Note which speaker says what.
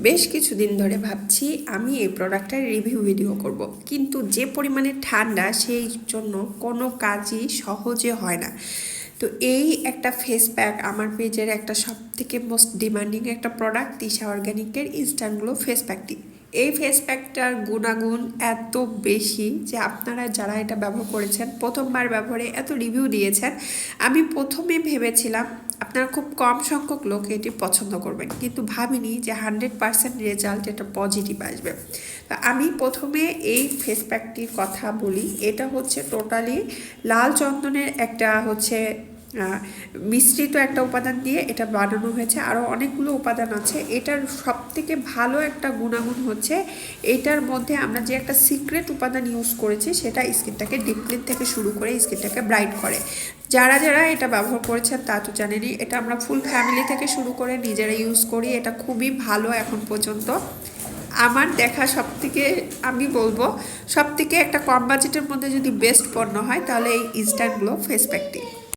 Speaker 1: বেশ কিছুদিন ধরে ভাবছি আমি এই প্রোডাক্টের রিভিউ ভিডিও করব, কিন্তু যে পরিমাণে ঠান্ডা সেই জন্য কোনো কাজই সহজে হয় না। তো এই একটা ফেস প্যাক আমার পেজের একটা সব থেকে মোস্ট ডিমান্ডিং একটা প্রোডাক্ট তিশা অর্গ্যানিকের ইনস্ট্যান্ট গ্লো ফেস প্যাকটি। এই ফেস প্যাকটার গুণাগুণ এত বেশি যে আপনারা যারা এটা ব্যবহার করেছেন, প্রথমবার ব্যবহারে এত রিভিউ দিয়েছেন, আমি প্রথমে ভেবেছিলাম আপনারা খুব কম সংখ্যক লোক এটি পছন্দ করবেন, কিন্তু ভাবিনি যে 100% রেজাল্ট এটা পজিটিভ আসবে। তা আমি প্রথমে এই ফেস প্যাকটির কথা বলি। এটা হচ্ছে টোটালি লাল চন্দনের একটা হচ্ছে মিশ্রিত একটা উপাদান দিয়ে এটা বানানো হয়েছে। আরও অনেকগুলো উপাদান আছে। এটার সব থেকে ভালো একটা গুণাগুণ হচ্ছে এটার মধ্যে আমরা যে একটা সিক্রেট উপাদান ইউজ করেছি সেটা স্কিনটাকে ডিপ ক্লিন থেকে শুরু করে স্কিনটাকে ব্রাইট করে। যারা যারা এটা ব্যবহার করেছেন তা তো জানেনই। এটা আমরা ফুল ফ্যামিলি থেকে শুরু করে নিজেরা ইউজ করি। এটা খুবই ভালো এখন পর্যন্ত আমার দেখা সবথেকে, আমি বলবো সবথেকে একটা কম বাজেটের মধ্যে যদি বেস্ট পণ্য হয় তাহলে এই ইনস্ট্যান্ট গ্লো ফেস প্যাকটি।